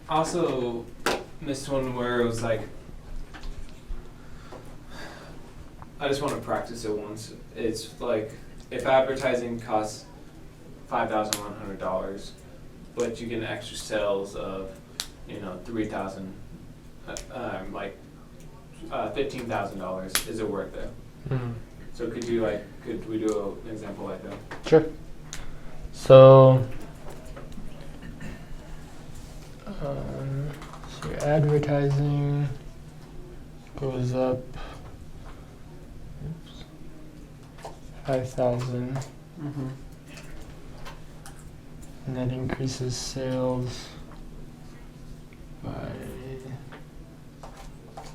also missed one where it was like, I just want to practice it once. It's like, if advertising costs $5,100, but you get extra sales of, $3,000, like $15,000, is it worth it? Mm-hmm. So could we do an example like that? Sure. So your advertising goes up 5,000, and that increases sales by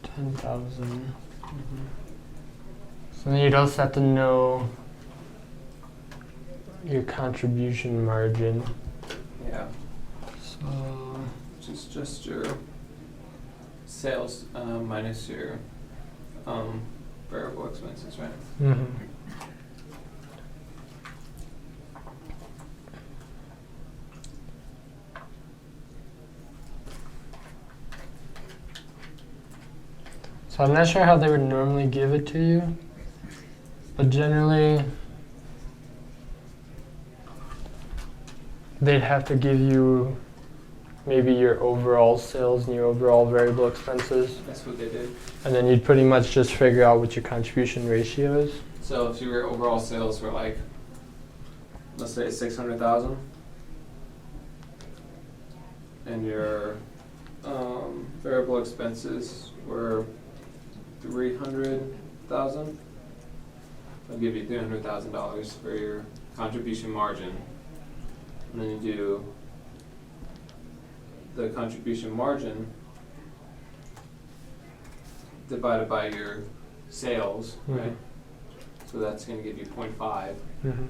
10,000. So then you'd also have to know your contribution margin. Yeah. So Just your sales minus your variable expenses, right? mm-hmm. So I'm not sure how they would normally give it to you, but generally they'd have to give you maybe your overall sales and your overall variable expenses, That's what they did. and then you'd pretty much just figure out what your contribution ratio is. So if your overall sales were like, let's say 600,000, and your variable expenses were 300,000, I'll give you $300,000 for your contribution margin, and then you do the contribution margin divided by your sales, right? So that's going to give you 0.5. Mm-hmm.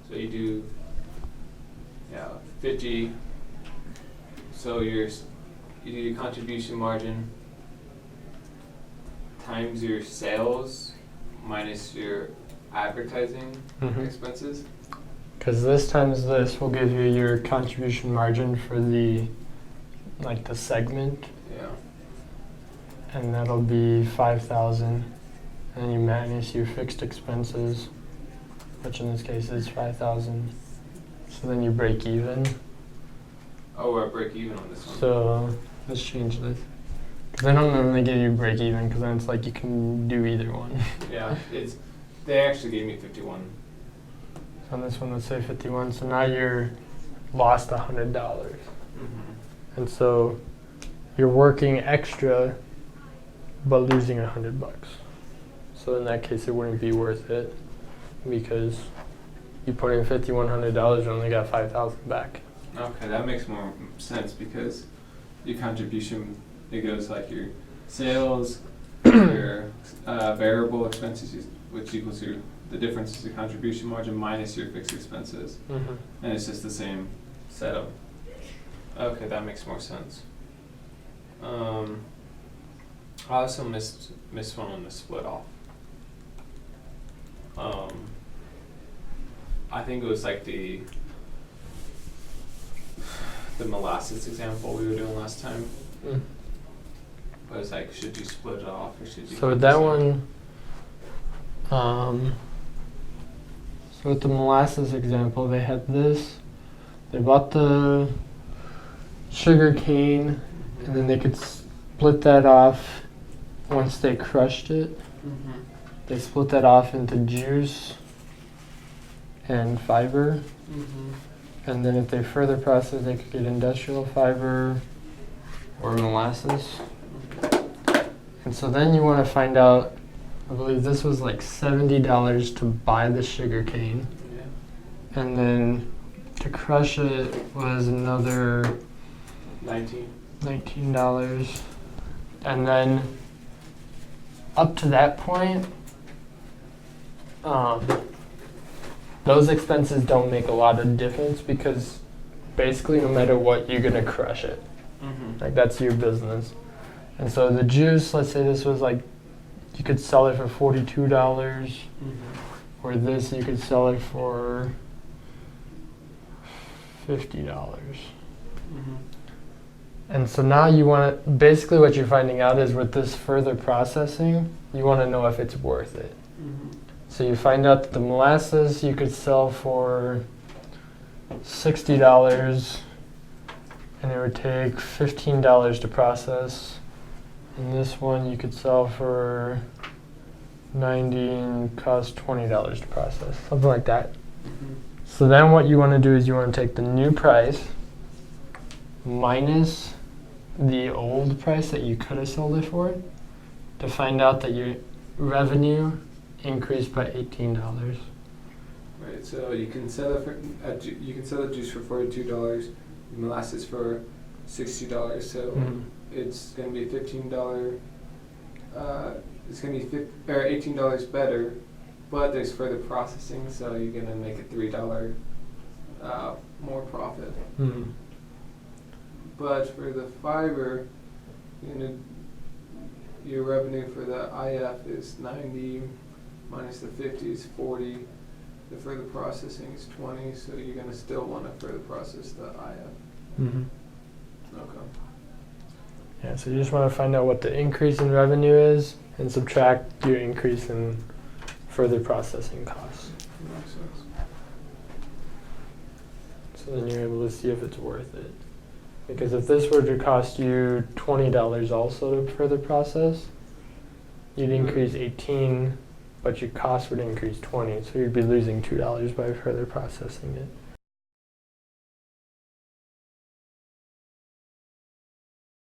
So you do 50. So you do your contribution margin times your sales minus your advertising expenses. Because this times this will give you your contribution margin for the segment, Yeah. and that'll be 5,000, and you minus your fixed expenses, which in this case is 5,000. So then you break even. Oh, we're at break even on this one. So let's change this. Because they don't normally give you break even, because then it's like you can do either one. Yeah, they actually gave me 51. So on this one, let's say 51. So now you're lost $100. And so you're working extra but losing $100. So in that case, it wouldn't be worth it because you put in $5,100 and only got 5,000 back. Okay, that makes more sense because your contribution, it goes like your sales, your variable expenses, which equals the difference is your contribution margin minus your fixed expenses. And it's just the same setup. Okay, that makes more sense. I also missed one on the split off. I think it was like the molasses example we were doing last time. But it was like, should you split it off or should you? So with that one, so with the molasses example, they had this. They bought the sugar cane, and then they could split that off once they crushed it. They split that off into juice and fiber. And then if they further process, they could get industrial fiber or molasses. And so then you want to find out, I believe this was like $70 to buy the sugar cane. Yeah. And then to crush it was another $19. And then up to that point, those expenses don't make a lot of difference because basically no matter what, you're going to crush it. Like that's your business. And so the juice, let's say this was like, you could sell it for $42, or this you could sell it for $50. And so now you want to, basically what you're finding out is with this further processing, you want to know if it's worth it. So you find out that the molasses you could sell for $60 and it would take $15 to process. And this one you could sell for $90 and cost $20 to process, something like that. So then what you want to do is you want to take the new price minus the old price that you could have sold it for to find out that your revenue increased by $18. Right, so you can sell it for you can sell the juice for $42, molasses for $60. So it's going to be $15. It's going to be $18 better, but there's further processing, so you're going to make a $3 more profit. But for the fiber, your revenue for the IF is 90 minus the 50 is 40. The further processing is 20, so you're going to still want to further process the IF. Okay. Yeah, so you just want to find out what the increase in revenue is and subtract your increase in further processing costs. Makes sense. So then you're able to see if it's worth it. Because if this were to cost you $20 also to further process, you'd increase 18, but your cost would increase 20, so you'd be losing $2 by further processing it.